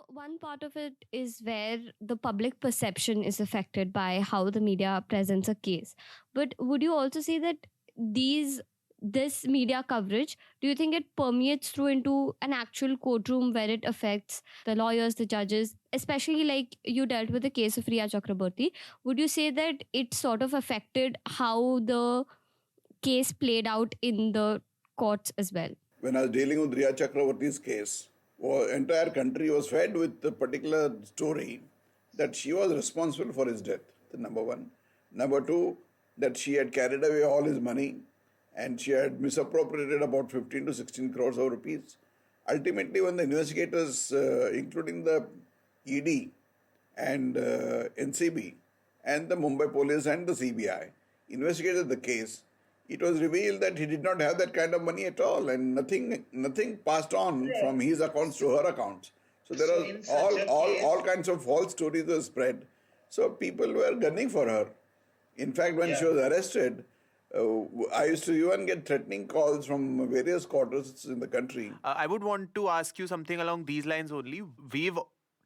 one part of it is where the public perception is affected by how the media presents a case. But would you also say that these this media coverage, do you think it permeates through into an actual courtroom where it affects the lawyers, the judges, especially like you dealt with the case of Rhea Chakraborty? Would you say that it sort of affected how the case played out in the courts as well? When I was dealing with Rhea Chakraborty's case, the entire country was fed with the particular story that she was responsible for his death, number one. Number two, that she had carried away all his money and she had misappropriated about 15 to 16 crores of rupees. Ultimately, when the investigators, including the ED and NCB and the Mumbai police and the CBI, investigated the case, it was revealed that he did not have that kind of money at all, and nothing passed on from his accounts to her accounts. So there are all kinds of false stories were spread. So people were gunning for her. In fact, when she was arrested, I used to even get threatening calls from various quarters in the country. I would want to ask you something along these lines only. We've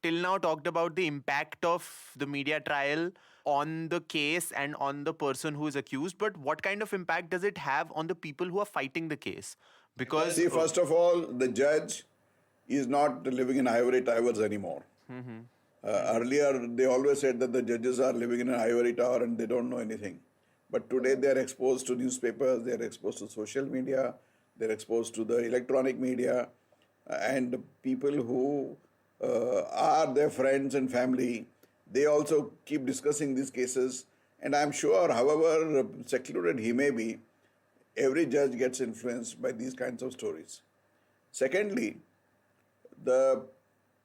till now talked about the impact of the media trial on the case and on the person who is accused, but what kind of impact does it have on the people who are fighting the case? Because see, first of all, the judge is not living in ivory towers anymore. Earlier, they always said that the judges are living in an ivory tower and they don't know anything. But today, they are exposed to newspapers, they are exposed to social media, they are exposed to the electronic media, and people who are their friends and family, they also keep discussing these cases. And I'm sure, however secluded he may be, every judge gets influenced by these kinds of stories. Secondly, the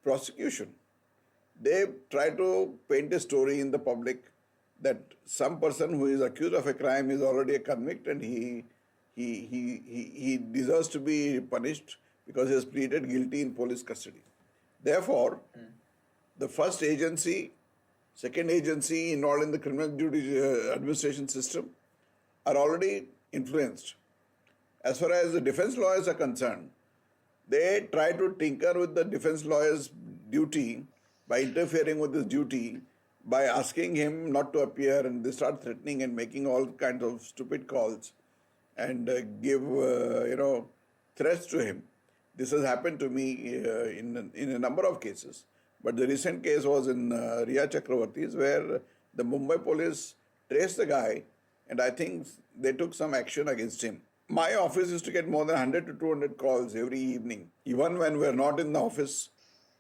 prosecution, they try to paint a story in the public that some person who is accused of a crime is already a convict and he deserves to be punished because he has pleaded guilty in police custody. Therefore, the first agency, second agency involved in the criminal administration system are already influenced. As far as the defense lawyers are concerned, they try to tinker with the defense lawyer's duty by interfering with his duty, by asking him not to appear, and they start threatening and making all kinds of stupid calls and give threats to him. This has happened to me in a number of cases. But the recent case was in Rhea Chakraborty's, where the Mumbai police traced the guy and I think they took some action against him. My office used to get more than 100 to 200 calls every evening. Even when we're not in the office,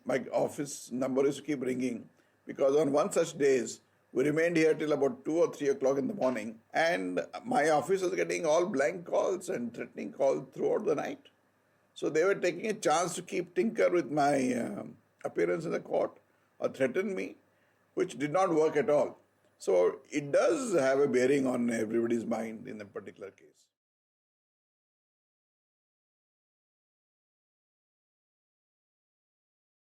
my office number used to keep ringing, because on one such days, we remained here till about 2 or 3 o'clock in the morning, and my office was getting all blank calls and threatening calls throughout the night. So they were taking a chance to keep tinker with my appearance in the court or threaten me, which did not work at all. So it does have a bearing on everybody's mind in a particular case.